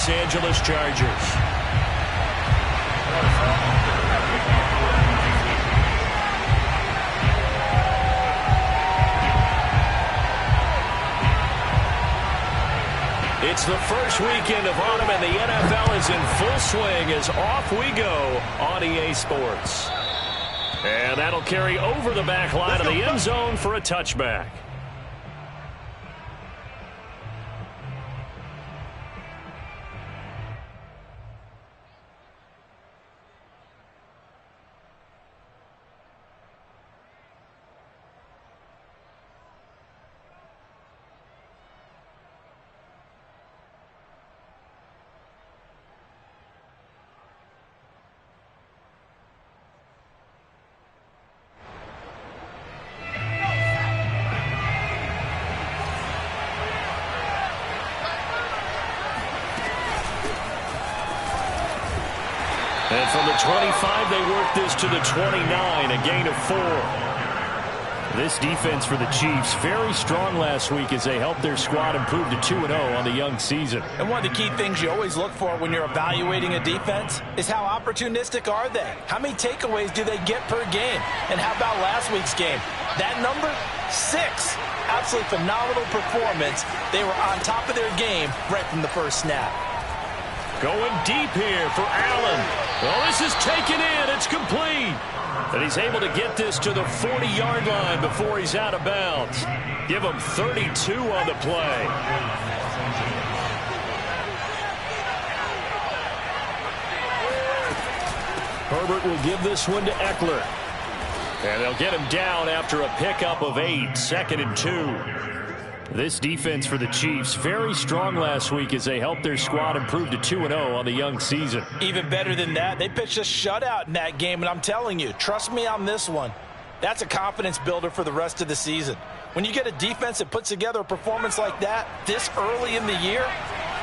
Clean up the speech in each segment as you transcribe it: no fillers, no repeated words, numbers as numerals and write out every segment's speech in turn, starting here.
Los Angeles Chargers. It's the first weekend of autumn, and the NFL is in full swing as off we go on EA Sports. And that'll carry over the back line of the end zone for a touchback. And from the 25, they work this to the 29, a gain of 4. This defense for the Chiefs, very strong last week as they helped their squad improve to 2-0 on the young season. And one of the key things you always look for when you're evaluating a defense is how opportunistic are they? How many takeaways do they get per game? And how about last week's game? That number, 6. Absolutely phenomenal performance. They were on top of their game right from the first snap. Going deep here for Allen. Well, this is taken in. It's complete. And he's able to get this to the 40-yard line before he's out of bounds. Give him 32 on the play. Herbert will give this one to Eckler. And they'll get him down after a pickup of 8, 2nd and 2. This defense for the Chiefs, very strong last week as they helped their squad improve to 2-0 on the young season. Even better than that, they pitched a shutout in that game, and I'm telling you, trust me on this one, that's a confidence builder for the rest of the season. When you get a defense that puts together a performance like that this early in the year,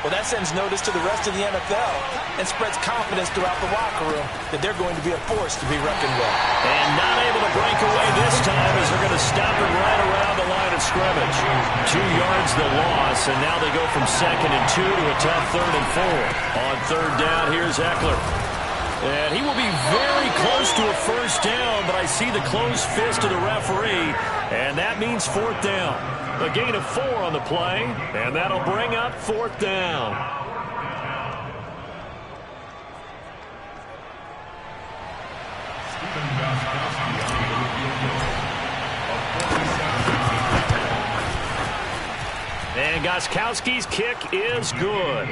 well, that sends notice to the rest of the NFL and spreads confidence throughout the locker room that they're going to be a force to be reckoned with. And not able to break away this time as they're going to stop it right around the line of scrimmage. 2 yards the loss, and now they go from 2nd and 2 to a tough 3rd and 4. On 3rd down, here's Eckler. And he will be very close to a first down, but I see the closed fist of the referee, and that means 4th down. A gain of 4 on the play, and that'll bring up 4th down. And Gostkowski's kick is good.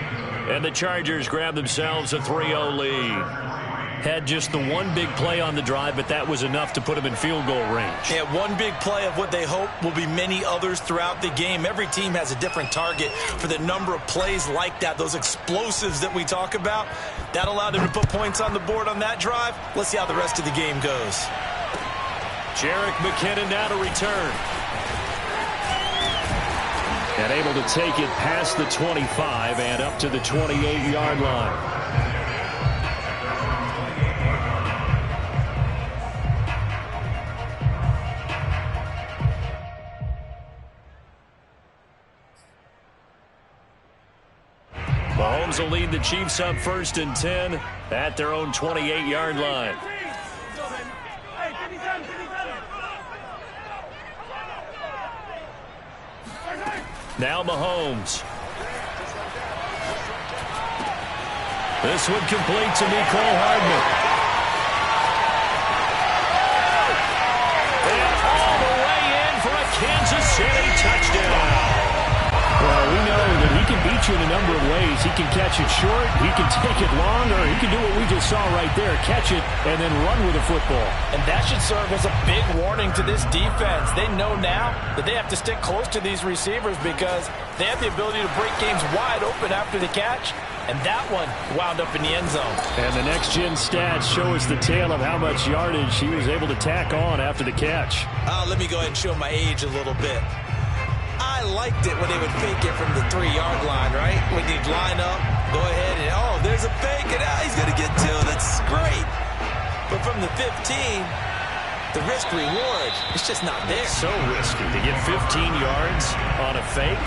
And the Chargers grab themselves a 3-0 lead. Had just the one big play on the drive, but that was enough to put them in field goal range. Yeah, one big play of what they hope will be many others throughout the game. Every team has a different target for the number of plays like that, those explosives that we talk about. That allowed them to put points on the board on that drive. Let's see how the rest of the game goes. Jerick McKinnon now to return. And able to take it past the 25 and up to the 28-yard line. Mahomes will lead the Chiefs up 1st and 10 at their own 28-yard line. Now Mahomes. This one complete to Mecole Hardman. And all the way in for a Kansas City touchdown. Well, we know that he can beat you in a number of ways. He can catch it short, he can take it long, or he can do what we just saw right there, catch it and then run with the football. And that should serve as a big warning to this defense. They know now that they have to stick close to these receivers because they have the ability to break games wide open after the catch. And that one wound up in the end zone. And the next-gen stats show us the tale of how much yardage he was able to tack on after the catch. Let me go ahead and show my age a little bit. I liked it when they would fake it from the 3-yard line, right? When you'd line up, go ahead and, oh, there's a fake, and he's going to get 2. That's great. But from the 15, the risk-reward, it's just not there. It's so risky to get 15 yards on a fake.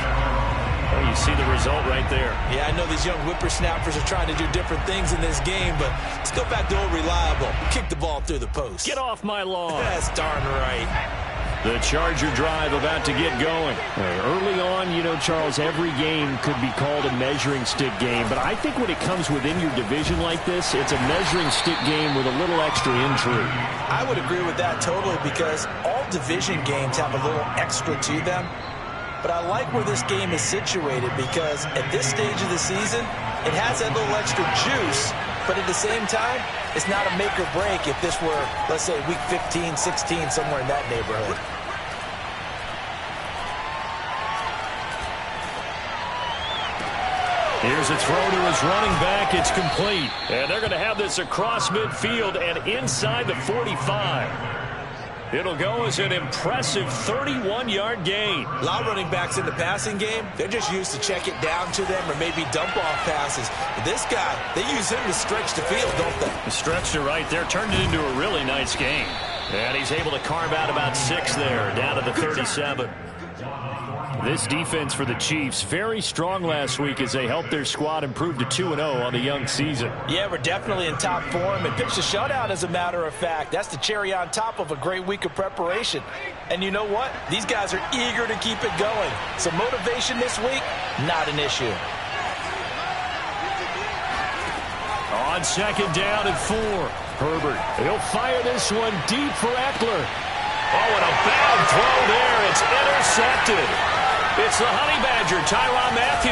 Well, you see the result right there. Yeah, I know these young whippersnappers are trying to do different things in this game, but let's go back to old reliable. Kick the ball through the post. Get off my lawn. That's darn right. The Charger drive about to get going. Early on, you know, Charles, every game could be called a measuring stick game. But I think when it comes within your division like this, it's a measuring stick game with a little extra intrigue. I would agree with that totally because all division games have a little extra to them. But I like where this game is situated because at this stage of the season, it has that little extra juice. But at the same time, it's not a make or break if this were, let's say, week 15, 16, somewhere in that neighborhood. Here's a throw to his running back. It's complete. And they're going to have this across midfield and inside the 45. It'll go as an impressive 31-yard gain. A lot of running backs in the passing game, they're just used to check it down to them or maybe dump off passes. But this guy, they use him to stretch the field, don't they? Stretched it right there, turned it into a really nice game. And he's able to carve out about 6 there, down to the 37. This defense for the Chiefs, very strong last week as they helped their squad improve to 2-0 on the young season. Yeah, we're definitely in top form and pitched a shutout, as a matter of fact. That's the cherry on top of a great week of preparation. And you know what? These guys are eager to keep it going. So motivation this week, not an issue. On second down and 4. Herbert, he'll fire this one deep for Eckler. Oh, and a bad throw there. It's intercepted. It's the Honey Badger, Tyrann Mathieu.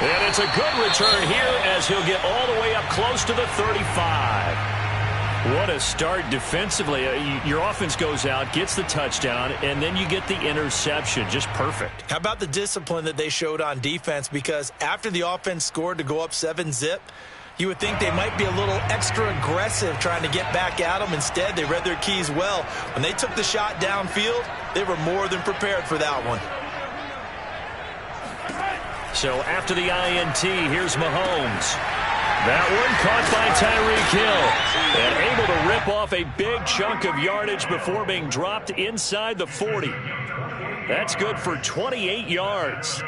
And it's a good return here as he'll get all the way up close to the 35. What a start defensively. Your offense goes out, gets the touchdown, and then you get the interception. Just perfect. How about the discipline that they showed on defense? Because after the offense scored to go up 7-zip, you would think they might be a little extra aggressive trying to get back at them. Instead, they read their keys well. When they took the shot downfield, they were more than prepared for that one. So after the INT, here's Mahomes. That one caught by Tyreek Hill. And able to rip off a big chunk of yardage before being dropped inside the 40. That's good for 28 yards.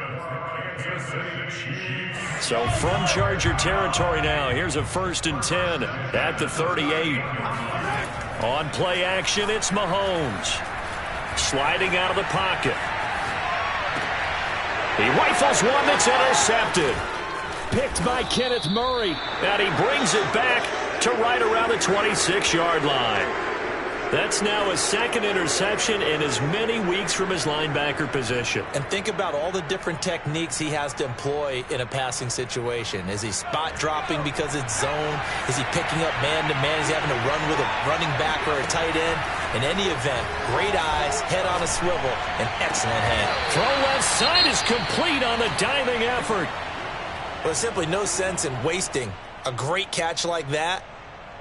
So from Charger territory now, here's a 1st and 10 at the 38. On play action, it's Mahomes. Sliding out of the pocket. He rifles one that's intercepted. Picked by Kenneth Murray. And he brings it back to right around the 26-yard line. That's now his 2nd interception in as many weeks from his linebacker position. And think about all the different techniques he has to employ in a passing situation. Is he spot dropping because it's zone? Is he picking up man-to-man? Is he having to run with a running back or a tight end? In any event, great eyes, head on a swivel, and excellent hand. Throw left side is complete on the diving effort. Well, there's simply no sense in wasting a great catch like that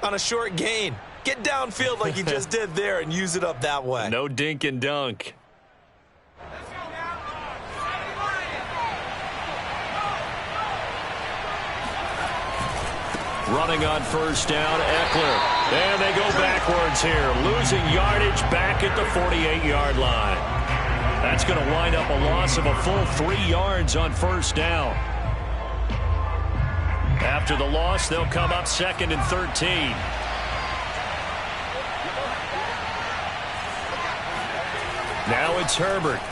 on a short gain. Get downfield like you just did there and use it up that way. No dink and dunk. Running on 1st down, Eckler. And they go backwards here, losing yardage back at the 48-yard line. That's going to wind up a loss of a full 3 yards on 1st down. After the loss, they'll come up 2nd and 13. Now it's Herbert.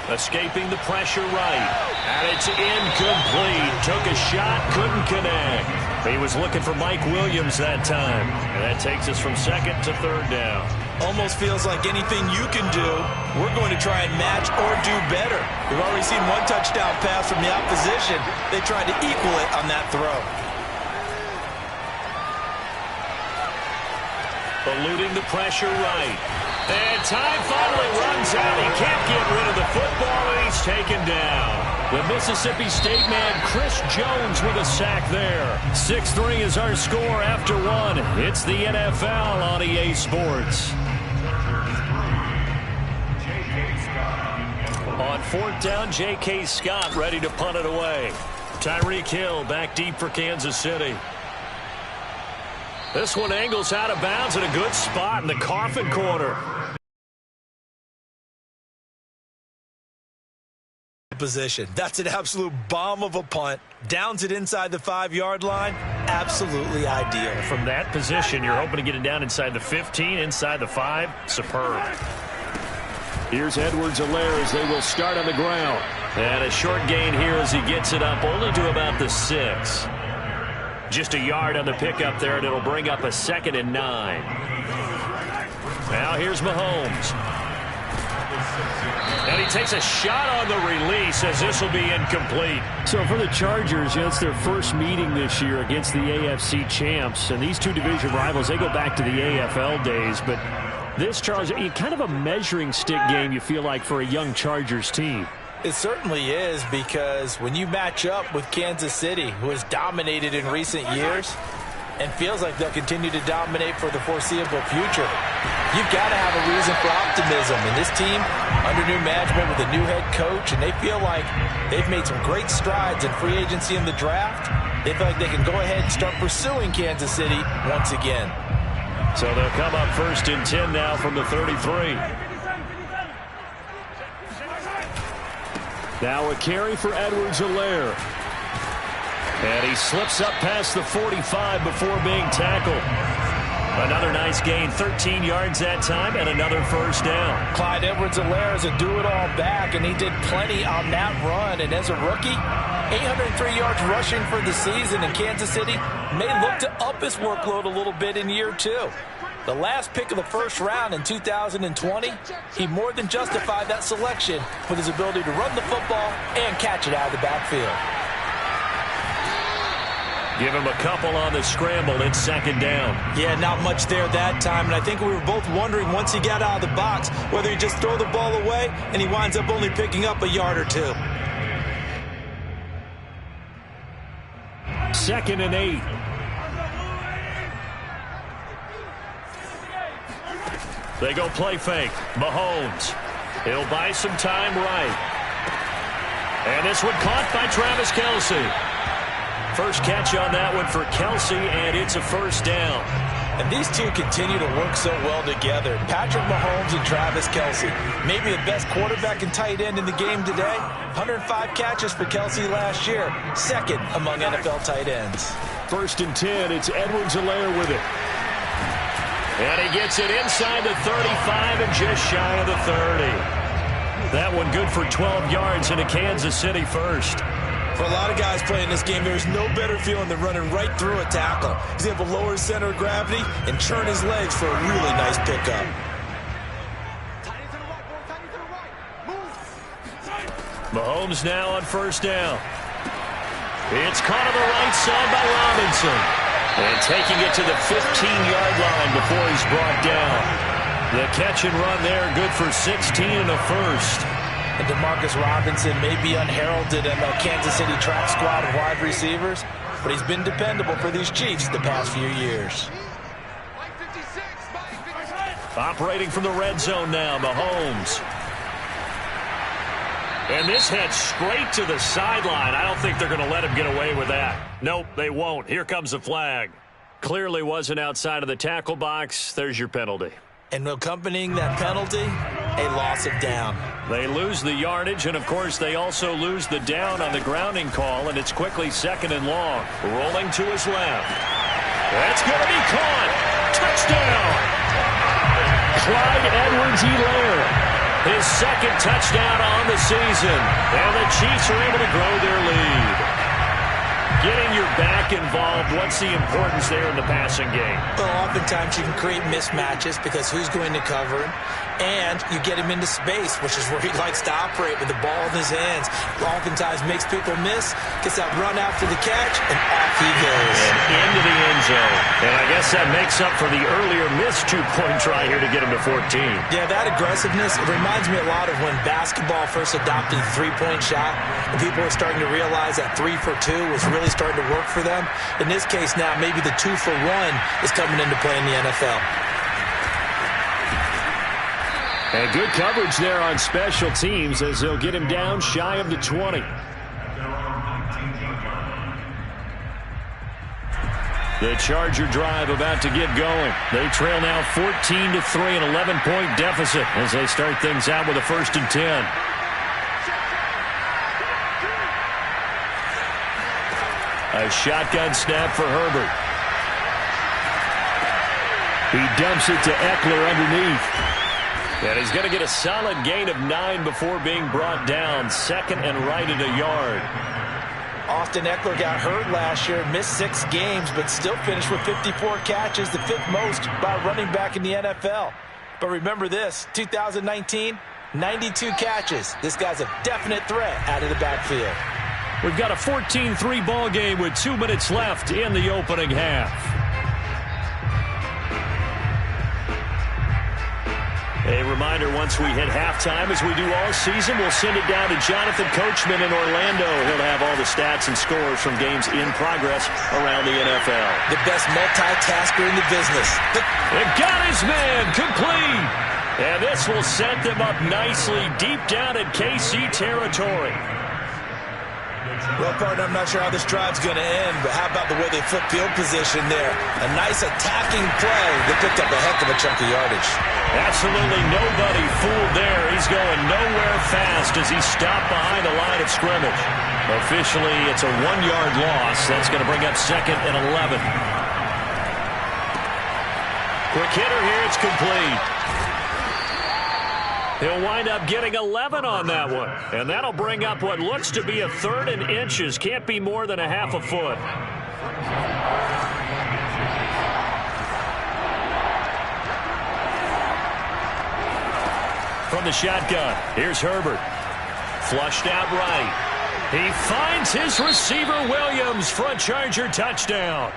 Escaping the pressure right. And it's incomplete. Took a shot, couldn't connect. He was looking for Mike Williams that time. And that takes us from 2nd to 3rd down. Almost feels like anything you can do, we're going to try and match or do better. We've already seen one touchdown pass from the opposition. They tried to equal it on that throw. Eluding the pressure right. And time finally runs out. He can't get rid of the football, and he's taken down. The Mississippi State man, Chris Jones, with a sack there. 6-3 is our score after 1. It's the NFL on EA Sports. On 4th down, J.K. Scott ready to punt it away. Tyreek Hill back deep for Kansas City. This one angles out of bounds in a good spot in the coffin corner. position. That's an absolute bomb of a punt. Downs it inside the 5-yard line. Absolutely ideal. From that position, you're hoping to get it down inside the 15, inside the 5. Superb. Here's Edwards-Helaire as they will start on the ground. And a short gain here as he gets it up only to about the 6. Just a yard on the pickup there, and it'll bring up a 2nd and 9. Now here's Mahomes. And he takes a shot on the release as this will be incomplete. So for the Chargers, it's their first meeting this year against the AFC champs. And these two division rivals, they go back to the AFL days. But this, Charles, kind of a measuring stick game, you feel like, for a young Chargers team. It certainly is, because when you match up with Kansas City, who has dominated in recent years and feels like they'll continue to dominate for the foreseeable future, you've got to have a reason for optimism. And this team, under new management with a new head coach, and they feel like they've made some great strides in free agency in the draft, they feel like they can go ahead and start pursuing Kansas City once again. So they'll come up 1st and 10 now from the 33. Now a carry for Edwards-Helaire. And he slips up past the 45 before being tackled. Another nice gain, 13 yards that time, and another 1st down. Clyde Edwards-Helaire is a do-it-all back, and he did plenty on that run. And as a rookie, 803 yards rushing for the season, and Kansas City may look to up his workload a little bit in year 2. The last pick of the 1st round in 2020, he more than justified that selection with his ability to run the football and catch it out of the backfield. Give him a couple on the scramble. It's 2nd down. Yeah, not much there that time. And I think we were both wondering once he got out of the box whether he just throw the ball away and he winds up only picking up a yard or 2. 2nd and 8. They go play fake. Mahomes. He'll buy some time right. And this one caught by Travis Kelce. First catch on that one for Kelce, and it's a 1st down. And these two continue to work so well together. Patrick Mahomes and Travis Kelce. Maybe the best quarterback and tight end in the game today. 105 catches for Kelce last year. 2nd among NFL tight ends. 1st and 10. It's Edwards-Helaire with it. And he gets it inside the 35 and just shy of the 30. That one good for 12 yards in a Kansas City 1st. For a lot of guys playing this game, there's no better feeling than running right through a tackle. He's able to lower his center of gravity and churn his legs for a really nice pickup. Mahomes now on 1st down. It's caught on the right side by Robinson. And taking it to the 15-yard line before he's brought down. The catch and run there, good for 16 and a 1st. And Demarcus Robinson may be unheralded in the Kansas City track squad of wide receivers, but he's been dependable for these Chiefs the past few years. Operating from the red zone now, Mahomes. And this heads straight to the sideline. I don't think they're going to let him get away with that. Nope, they won't. Here comes the flag. Clearly wasn't outside of the tackle box. There's your penalty. And accompanying that penalty, a loss of down. They lose the yardage, and, of course, they also lose the down on the grounding call, and it's quickly 2nd and long. Rolling to his left. That's going to be caught. Touchdown. Clyde Edwards-Helaire. His 2nd touchdown on the season, and the Chiefs are able to grow their lead. Getting your back involved, what's the importance there in the passing game? Well, oftentimes you can create mismatches because who's going to cover him? And you get him into space, which is where he likes to operate with the ball in his hands. Oftentimes makes people miss, gets that run after the catch, and off he goes. And into the end zone. And I guess that makes up for the earlier missed 2-point try here to get him to 14. Yeah, that aggressiveness, it reminds me a lot of when basketball first adopted the three-point shot, and people were starting to realize that 3 for 2 was really starting to work for them. In this case now, maybe the 2 for 1 is coming into play in the NFL. And good coverage there on special teams as they'll get him down shy of the 20. The Charger drive about to get going. They trail now 14-3, an 11-point deficit as they start things out with a 1st and 10. A shotgun snap for Herbert. He dumps it to Eckler underneath. And he's going to get a solid gain of 9 before being brought down. Second and right at a yard. Austin Eckler got hurt last year, missed 6 games, but still finished with 54 catches, the 5th most by a running back in the NFL. But remember this, 2019, 92 catches. This guy's a definite threat out of the backfield. We've got a 14-3 ball game with 2 minutes left in the opening half. A reminder, once we hit halftime, as we do all season, we'll send it down to Jonathan Coachman in Orlando. He'll have all the stats and scores from games in progress around the NFL. The best multitasker in the business. It got his man complete. And this will set them up nicely deep down in KC territory. Well, partner, I'm not sure how this drive's going to end, but how about the way they flip field position there? A nice attacking play. They picked up a heck of a chunk of yardage. Absolutely nobody fooled there. He's going nowhere fast as he stopped behind the line of scrimmage. Officially, it's a 1-yard loss. That's going to bring up second and 11. Quick hitter here. It's complete. He'll wind up getting 11 on that one. And that'll bring up what looks to be a 3rd and inches. Can't be more than a half a foot. From the shotgun, here's Herbert. Flushed out right. He finds his receiver, Williams, for a Charger touchdown.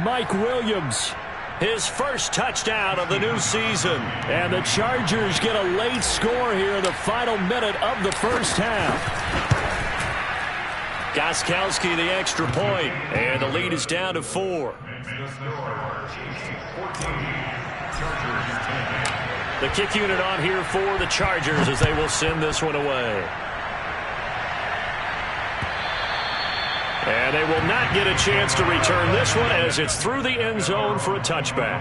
Mike Williams, his first touchdown of the new season. And the Chargers get a late score here in the final minute of the first half. Gostkowski the extra point, and the lead is down to 4. The kick unit on here for the Chargers as they will send this one away. And they will not get a chance to return this one as it's through the end zone for a touchback.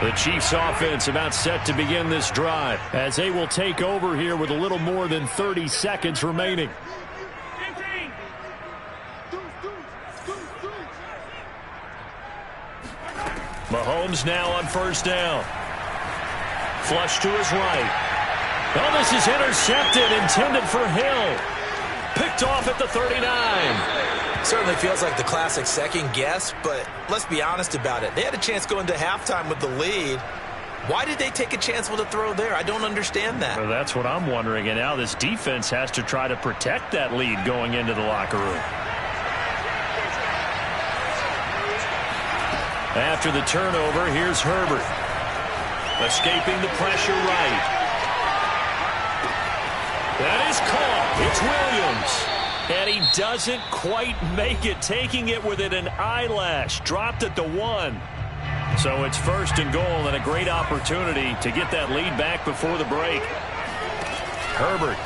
The Chiefs offense about set to begin this drive as they will take over here with a little more than 30 seconds remaining. Mahomes now on first down. Flush to his right. Oh, this is intercepted, intended for Hill. Picked off at the 39. Certainly feels like the classic second guess, but let's be honest about it. They had a chance going to halftime with the lead. Why did they take a chance with a throw there? I don't understand that. Well, that's what I'm wondering, and now this defense has to try to protect that lead going into the locker room. After the turnover, here's Herbert. Escaping the pressure right. That is caught. It's Williams. And he doesn't quite make it, taking it within an eyelash. Dropped at the 1. So it's first and goal and a great opportunity to get that lead back before the break. Herbert.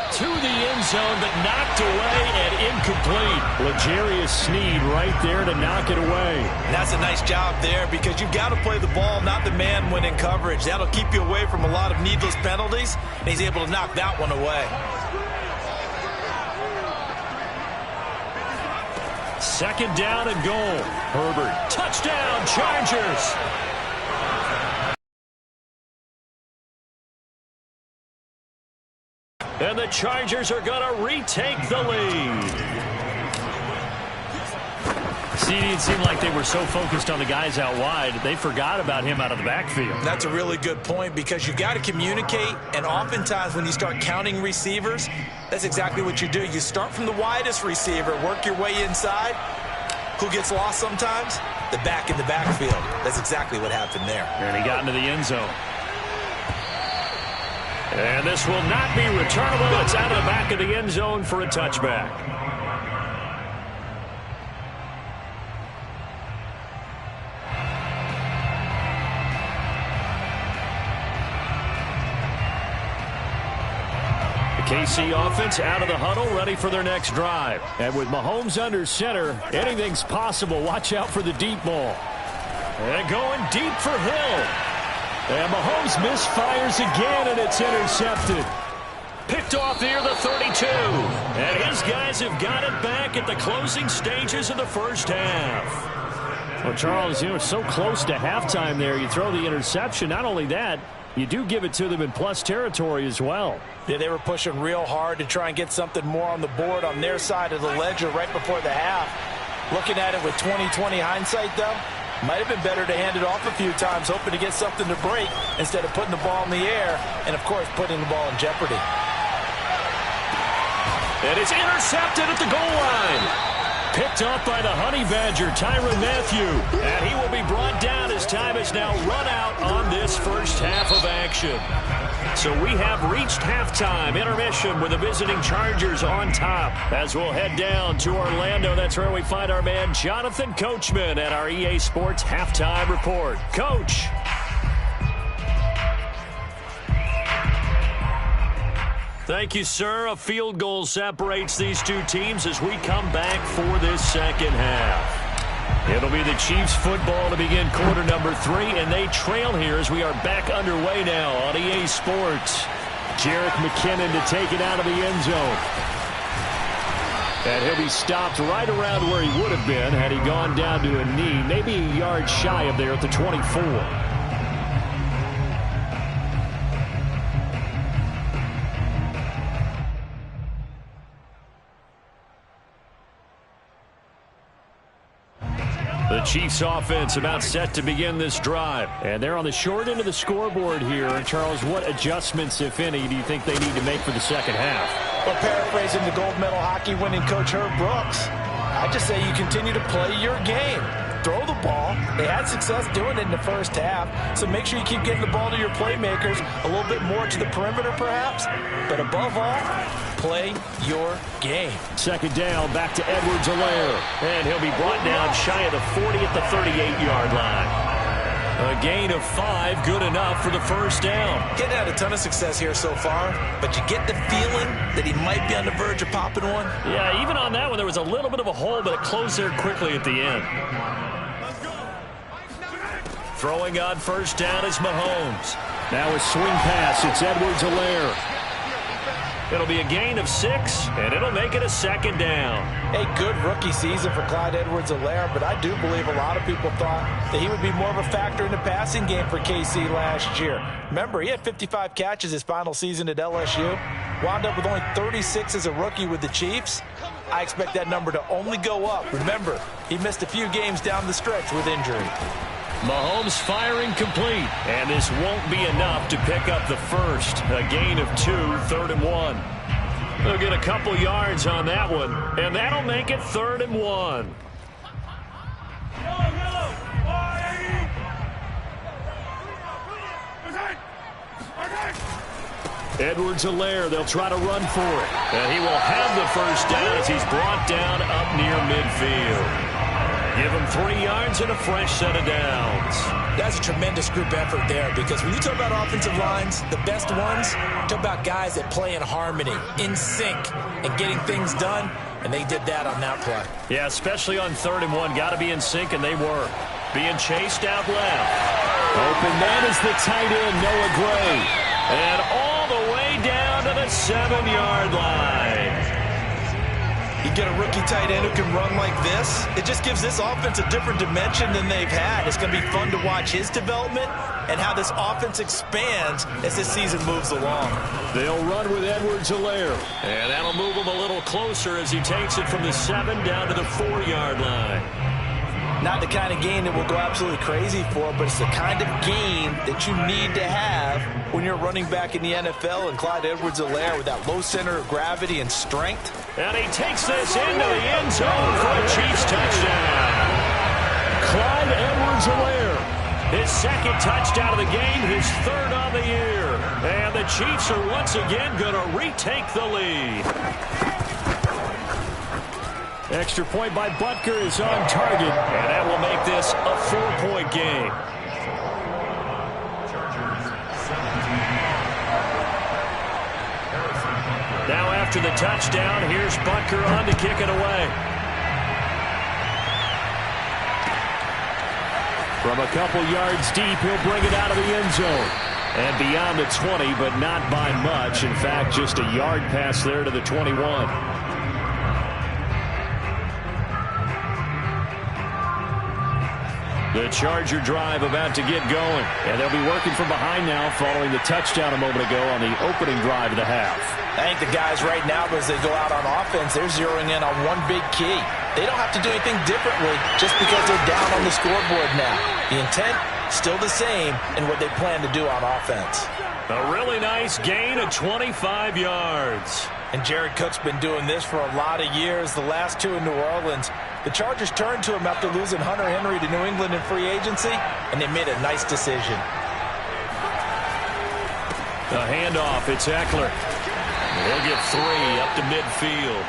To the end zone, but knocked away and incomplete. L'Jarius Sneed right there to knock it away. And that's a nice job there because you've got to play the ball, not the man when in coverage. That'll keep you away from a lot of needless penalties, and he's able to knock that one away. Second down and goal. Herbert. Touchdown, Chargers. And the Chargers are going to retake the lead. See, it seemed like they were so focused on the guys out wide, they forgot about him out of the backfield. That's a really good point because you've got to communicate, and oftentimes when you start counting receivers, that's exactly what you do. You start from the widest receiver, work your way inside. Who gets lost sometimes? The back in the backfield. That's exactly what happened there. And he got into the end zone. And this will not be returnable. It's out of the back of the end zone for a touchback. The KC offense out of the huddle, ready for their next drive. And with Mahomes under center, anything's possible. Watch out for the deep ball. And going deep for Hill. And Mahomes misfires again, and it's intercepted. Picked off near the 32. And his guys have got it back at the closing stages of the first half. Well, Charles, you know, so close to halftime there. You throw the interception. Not only that, you do give it to them in plus territory as well. Yeah, they were pushing real hard to try and get something more on the board on their side of the ledger right before the half. Looking at it with 20/20 hindsight, though, might have been better to hand it off a few times, hoping to get something to break instead of putting the ball in the air and, of course, putting the ball in jeopardy. And it's intercepted at the goal line. Picked off by the Honey Badger, Tyrann Mathieu. And he will be brought down as time has now run out on this first half of action. So we have reached halftime, intermission with the visiting Chargers on top. As we'll head down to Orlando, that's where we find our man Jonathan Coachman at our EA Sports Halftime Report. Coach. Thank you, sir. A field goal separates these two teams as we come back for this second half. It'll be the Chiefs football to begin quarter number 3, and they trail here as we are back underway now on EA Sports. Jerick McKinnon to take it out of the end zone. And he'll be stopped right around where he would have been had he gone down to a knee, maybe a yard shy of there at the 24. The Chiefs offense about set to begin this drive. And they're on the short end of the scoreboard here. And Charles, what adjustments, if any, do you think they need to make for the second half? Well, paraphrasing the gold medal hockey winning coach Herb Brooks, I just say you continue to play your game. Throw the ball. They had success doing it in the first half, so make sure you keep getting the ball to your playmakers, a little bit more to the perimeter perhaps, but above all, play your game. Second down, back to Edwards-Helaire, and he'll be brought down shy of the 40 at the 38-yard line. A gain of 5, good enough for the first down. Getting had a ton of success here so far, but you get the feeling that he might be on the verge of popping one. Yeah, even on that one, there was a little bit of a hole, but it closed there quickly at the end. Throwing on first down is Mahomes. Now a swing pass. It's Edwards-Helaire. It'll be a gain of 6, and it'll make it a second down. A good rookie season for Clyde Edwards-Helaire, but I do believe a lot of people thought that he would be more of a factor in the passing game for KC last year. Remember, he had 55 catches his final season at LSU. Wound up with only 36 as a rookie with the Chiefs. I expect that number to only go up. Remember, he missed a few games down the stretch with injury. Mahomes firing complete, and this won't be enough to pick up the first. A gain of 2, 3rd and 1. They'll get a couple yards on that one, and that'll make it 3rd and 1. Edwards-Helaire, they'll try to run for it. And he will have the first down as he's brought down up near midfield. Give him 3 yards and a fresh set of downs. That's a tremendous group effort there, because when you talk about offensive lines, the best ones, talk about guys that play in harmony, in sync, and getting things done, and they did that on that play. Yeah, especially on 3rd and 1. Got to be in sync, and they were. Being chased out left. Open man is the tight end, Noah Gray. And all the way down to the 7-yard line. You get a rookie tight end who can run like this, it just gives this offense a different dimension than they've had. It's going to be fun to watch his development and how this offense expands as this season moves along. They'll run with Edwards-Helaire. And that'll move him a little closer as he takes it from the 7 down to the 4-yard line. Not the kind of game that we'll go absolutely crazy for, but it's the kind of game that you need to have when you're running back in the NFL, and Clyde Edwards-Helaire with that low center of gravity and strength. And he takes this into the end zone for a Chiefs touchdown. Clyde Edwards-Helaire, his second touchdown of the game, his 3rd on the year. And the Chiefs are once again going to retake the lead. Extra point by Butker is on target, and that will make this a 4-point game. Now after the touchdown, here's Butker on to kick it away. From a couple yards deep, he'll bring it out of the end zone. And beyond the 20, but not by much. In fact, just a yard pass there to the 21. The Charger drive about to get going. And they'll be working from behind now following the touchdown a moment ago on the opening drive of the half. I think the guys right now, as they go out on offense, they're zeroing in on one big key. They don't have to do anything differently just because they're down on the scoreboard now. The intent, still the same in what they plan to do on offense. A really nice gain of 25 yards. And Jared Cook's been doing this for a lot of years, the last two in New Orleans. The Chargers turned to him after losing Hunter Henry to New England in free agency, and they made a nice decision. The handoff, it's Eckler. He'll get 3 up to midfield.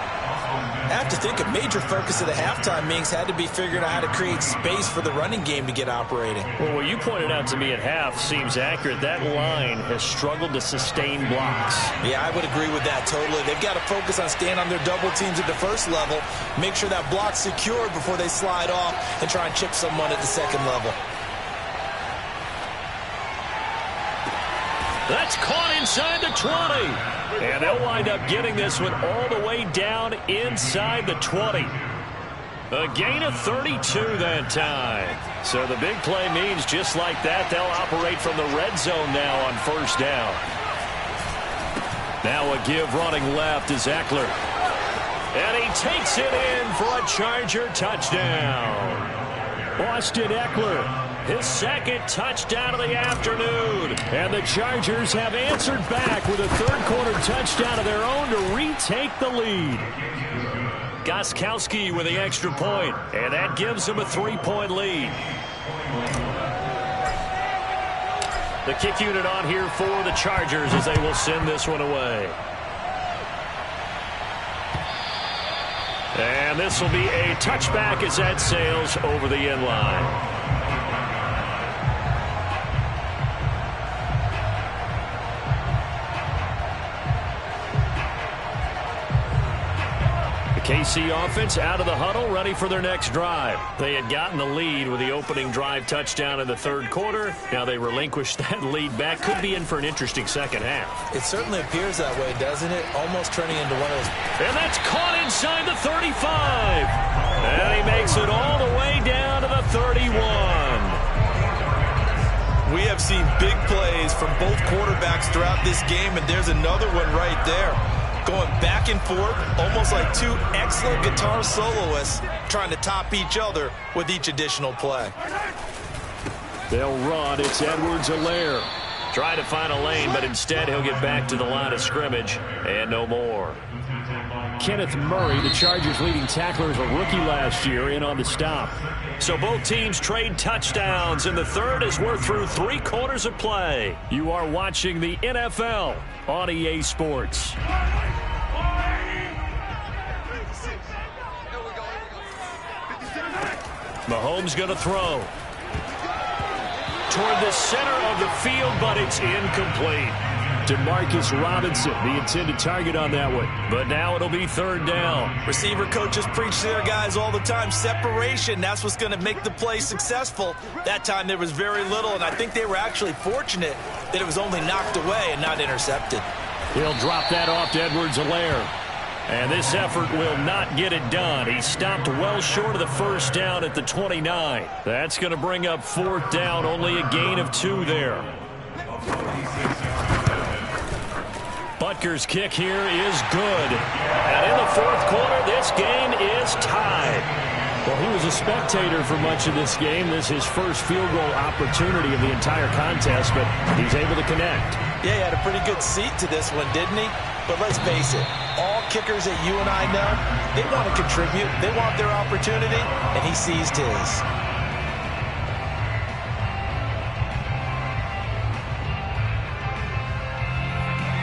I have to think a major focus of the halftime meetings had to be figuring out how to create space for the running game to get operating. Well, what you pointed out to me at half seems accurate. That line has struggled to sustain blocks. Yeah, I would agree with that totally. They've got to focus on staying on their double teams at the first level, make sure that block's secured before they slide off and try and chip someone at the second level. That's caught inside the 20. And they'll wind up getting this one all the way down inside the 20. A gain of 32 that time. So the big play means just like that, they'll operate from the red zone now on first down. Now a give running left is Eckler. And he takes it in for a Charger touchdown. Austin Eckler, his second touchdown of the afternoon. And the Chargers have answered back with a third-quarter touchdown of their own to retake the lead. Gostkowski with the extra point, and that gives them a 3-point lead. The kick unit on here for the Chargers as they will send this one away. And this will be a touchback as that sails over the end line. KC offense out of the huddle, ready for their next drive. They had gotten the lead with the opening drive touchdown in the third quarter. Now they relinquished that lead back. Could be in for an interesting second half. It certainly appears that way, doesn't it? Almost turning into one of those. And that's caught inside the 35. And he makes it all the way down to the 31. We have seen big plays from both quarterbacks throughout this game, and there's another one right there. Going back and forth, almost like two excellent guitar soloists trying to top each other with each additional play. They'll run. It's Edwards-Helaire. Trying to find a lane, but instead he'll get back to the line of scrimmage and no more. Kenneth Murray, the Chargers' leading tackler, is a rookie last year, in on the stop. So both teams trade touchdowns in the third as we're through 3 quarters of play. You are watching the NFL on EA Sports. Mahomes going to throw. Toward the center of the field, but it's incomplete. Demarcus Robinson, the intended target on that one. But now it'll be third down. Receiver coaches preach to their guys all the time. Separation, that's what's going to make the play successful. That time there was very little, and I think they were actually fortunate that it was only knocked away and not intercepted. He'll drop that off to Edwards-Helaire. And this effort will not get it done. He stopped well short of the first down at the 29. That's going to bring up fourth down, only a gain of 2 there. Butker's kick here is good. And in the fourth quarter, this game is tied. Well, he was a spectator for much of this game. This is his first field goal opportunity of the entire contest, but he's able to connect. Yeah, he had a pretty good seat to this one, didn't he? But let's face it, all kickers that you and I know, they want to contribute. They want their opportunity, and he seized his.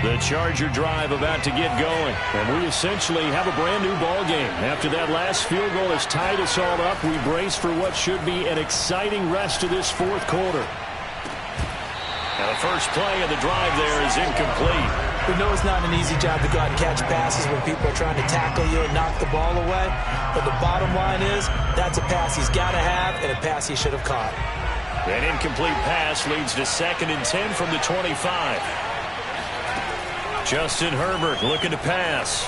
The Charger drive about to get going. And we essentially have a brand new ball game. After that last field goal has tied us all up, we brace for what should be an exciting rest of this fourth quarter. Now the first play of the drive there is incomplete. We know it's not an easy job to go out and catch passes when people are trying to tackle you and knock the ball away. But the bottom line is, that's a pass he's got to have and a pass he should have caught. An incomplete pass leads to 2nd and 10 from the 25. Justin Herbert looking to pass.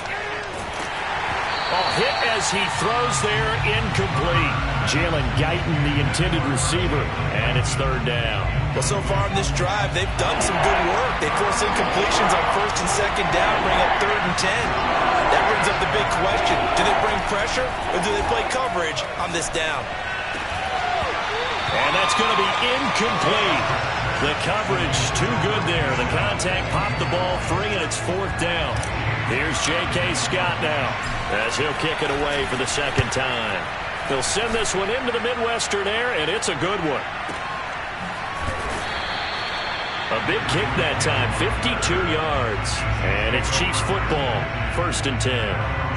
Hit as he throws there, incomplete. Jalen Guyton, the intended receiver, and it's 3rd down. Well, so far in this drive, they've done some good work. They force incompletions on 1st and 2nd down, bring up 3rd and 10. That brings up the big question. Do they bring pressure or do they play coverage on this down? And that's going to be incomplete. The coverage too good there. The contact popped the ball free, and it's 4th down. Here's J.K. Scott now as he'll kick it away for the 2nd time. He'll send this one into the Midwestern air, and it's a good one. A big kick that time, 52 yards. And it's Chiefs football, 1st and 10.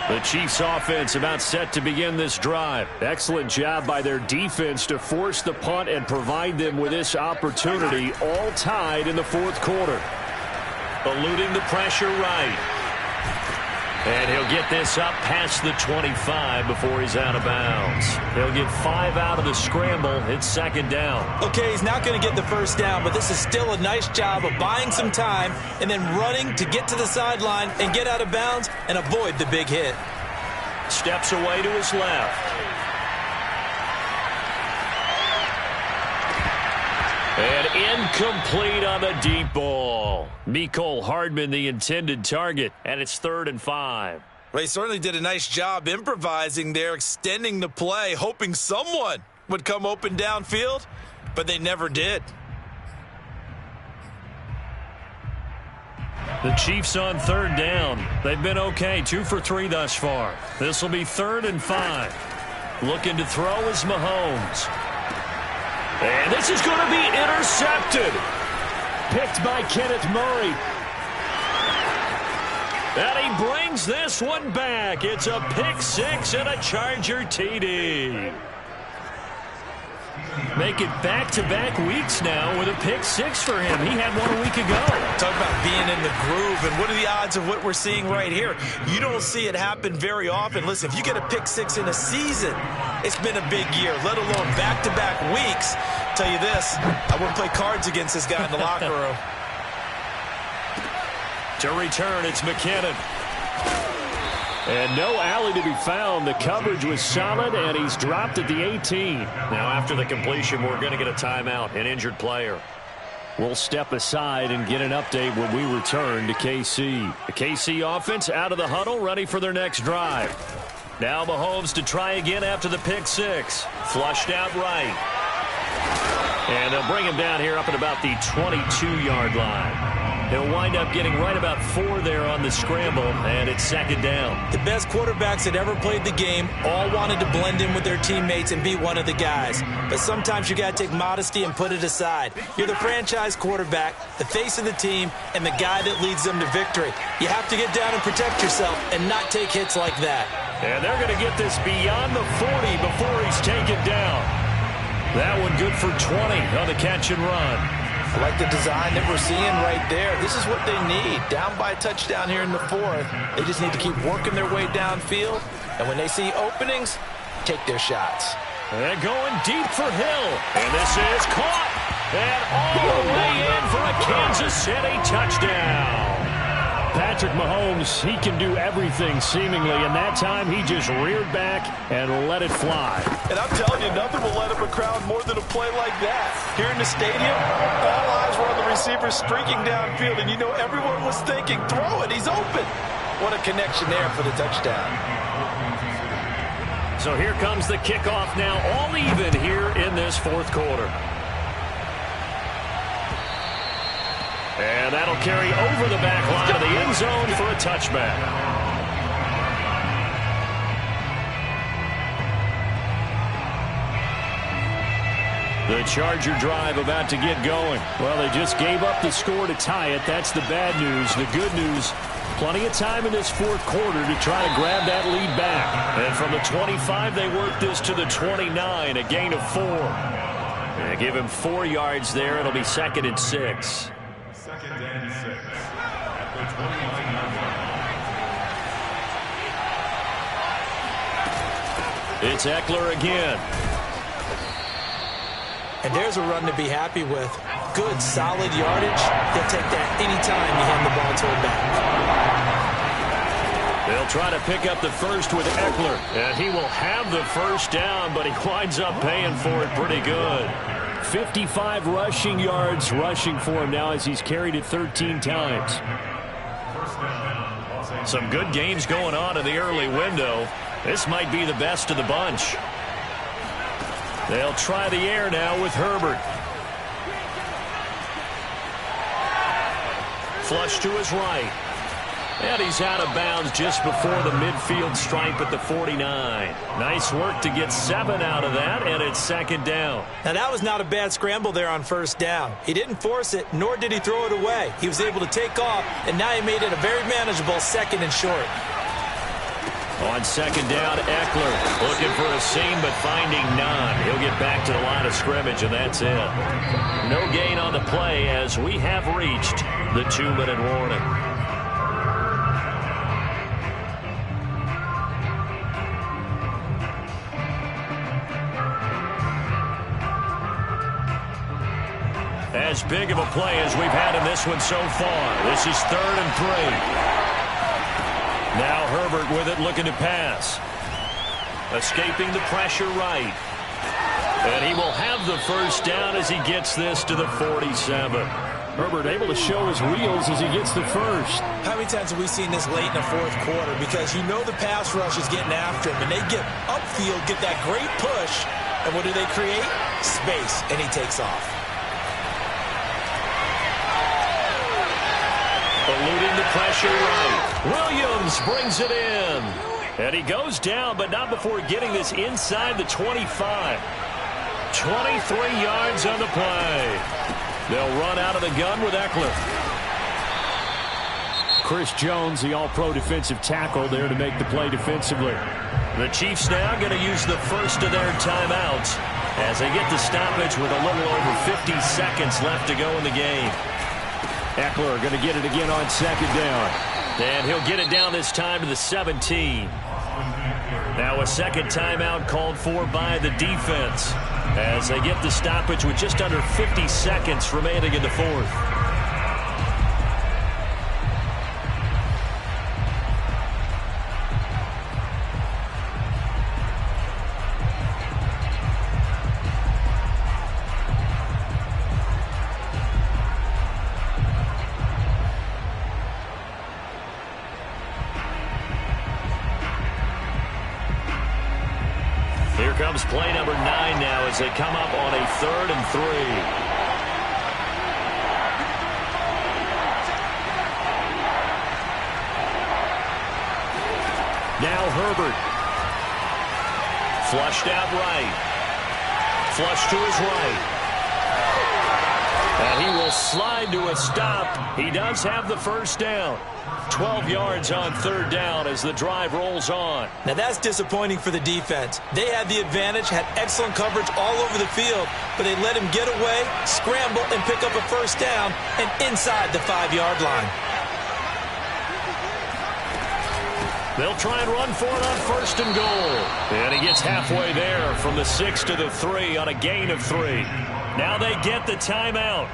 The Chiefs offense about set to begin this drive. Excellent job by their defense to force the punt and provide them with this opportunity, all tied in the 4th quarter. Eluding the pressure right. And he'll get this up past the 25 before he's out of bounds. He'll get 5 out of the scramble. It's 2nd down. Okay, he's not going to get the 1st down, but this is still a nice job of buying some time and then running to get to the sideline and get out of bounds and avoid the big hit. Steps away to his left. And incomplete on the deep ball. Mecole Hardman, the intended target, and it's 3rd and 5. Well, he certainly did a nice job improvising there, extending the play, hoping someone would come open downfield, but they never did. The Chiefs on 3rd down. They've been okay, 2 for 3 thus far. This will be 3rd and 5. Looking to throw is Mahomes. And this is going to be intercepted. Picked by Kenneth Murray. And he brings this one back. It's a pick 6 and a Charger TD. Make it back-to-back weeks now with a pick 6 for him. He had one a week ago. Talk about being in the groove, and what are the odds of what we're seeing right here? You don't see it happen very often. Listen, if you get a pick 6 in a season, it's been a big year, let alone back-to-back weeks. Tell you this, I wouldn't play cards against this guy in the locker room. To return, it's McKinnon. And no alley to be found. The coverage was solid, and he's dropped at the 18. Now, after the completion, we're going to get a timeout, an injured player. We'll step aside and get an update when we return to KC. The KC offense out of the huddle, ready for their next drive. Now Mahomes to try again after the pick 6. Flushed out right. And they'll bring him down here up at about the 22-yard line. He'll wind up getting right about 4 there on the scramble, and it's 2nd down. The best quarterbacks that ever played the game all wanted to blend in with their teammates and be one of the guys. But sometimes you got to take modesty and put it aside. You're the franchise quarterback, the face of the team, and the guy that leads them to victory. You have to get down and protect yourself and not take hits like that. And they're going to get this beyond the 40 before he's taken down. That one good for 20 on the catch and run. I like the design that we're seeing right there. This is what they need. Down by a touchdown here in the 4th. They just need to keep working their way downfield. And when they see openings, take their shots. And going deep for Hill. And this is caught. And all the way in for a Kansas City touchdown. Patrick Mahomes, he can do everything seemingly, and that time he just reared back and let it fly. And I'm telling you, nothing will let up a crowd more than a play like that. Here in the stadium, all eyes were on the receiver streaking downfield, and you know everyone was thinking, throw it, he's open. What a connection there for the touchdown. So here comes the kickoff now, all even here in this 4th quarter. And that'll carry over the back line of the end zone for a touchback. The Charger drive about to get going. Well, they just gave up the score to tie it. That's the bad news. The good news, Plenty of time in this fourth quarter to try to grab that lead back. And from the 25, they work this to the 29, a gain of 4. They give him 4 yards there. It'll be 2nd and 6. 2nd and 6 at the 29-yard line. It's Eckler again. And there's a run to be happy with. Good, solid yardage. He'll take that anytime you hand the ball to him back. They'll try to pick up the first with Eckler. And he will have the first down, but he winds up paying for it pretty good. 55 rushing yards rushing for him now as he's carried it 13 times. Some good games going on in the early window. This might be the best of the bunch. They'll try the air now with Herbert. Flush to his right. And he's out of bounds just before the midfield stripe at the 49. Nice work to get 7 out of that, and it's 2nd down. Now, that was not a bad scramble there on 1st down. He didn't force it, nor did he throw it away. He was able to take off, and now he made it a very manageable 2nd and short. On 2nd down, Eckler looking for a seam, but finding none. He'll get back to the line of scrimmage, and that's it. No gain on the play as we have reached the 2-minute warning. As big of a play as we've had in this one so far. This is 3rd and 3. Now Herbert with it, looking to pass. Escaping the pressure right. And he will have the first down as he gets this to the 47. Herbert able to show his wheels as he gets the first. How many times have we seen this late in the fourth quarter? Because you know the pass rush is getting after him, and they get upfield, get that great push, and what do they create? Space, and he takes off. Eluding the pressure right. Williams brings it in. And he goes down, but not before getting this inside the 25. 23 yards on the play. They'll run out of the gun with Eckler. Chris Jones, the all-pro defensive tackle, there to make the play defensively. The Chiefs now going to use the first of their timeouts as they get the stoppage with a little over 50 seconds left to go in the game. Eckler going to get it again on 2nd down. And he'll get it down this time to the 17. Now a 2nd timeout called for by the defense as they get the stoppage with just under 50 seconds remaining in the 4th. Here comes play number 9 now as they come up on a 3rd and 3. Now Herbert. Flushed out right. Flush to his right. And he will slide to a stop. He does have the first down. 12 yards on 3rd down as the drive rolls on. Now that's disappointing for the defense. They had the advantage, had excellent coverage all over the field, but they let him get away, scramble, and pick up a first down and inside the 5-yard line. They'll try and run for it on 1st and goal. And he gets halfway there from the 6 to the 3 on a gain of 3. Now they get the timeout.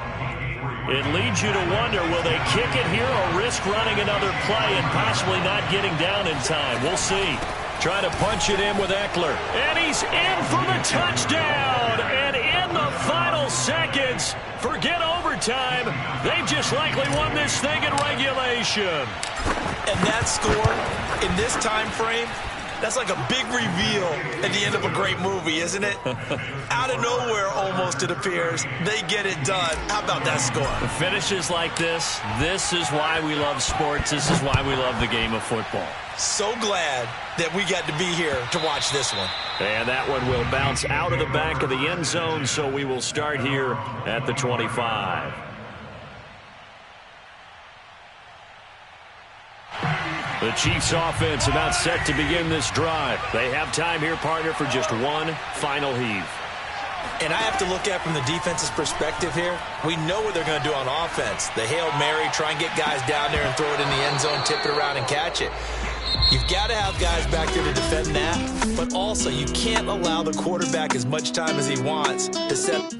It leads you to wonder, will they kick it here or risk running another play and possibly not getting down in time? We'll see. Try to punch it in with Eckler. And he's in for the touchdown. And in the final seconds, forget overtime. They've just likely won this thing in regulation. And that score, in this time frame, that's like a big reveal at the end of a great movie, isn't it? Out of nowhere, almost, it appears. They get it done. How about that score? The finishes like this is why we love sports. This is why we love the game of football. So glad that we got to be here to watch this one. And that one will bounce out of the back of the end zone, so we will start here at the 25. The Chiefs offense about set to begin this drive. They have time here, partner, for just one final heave. And I have to look at it from the defense's perspective here. We know what they're going to do on offense. The Hail Mary, try and get guys down there and throw it in the end zone, tip it around and catch it. You've got to have guys back there to defend that, but also you can't allow the quarterback as much time as he wants to set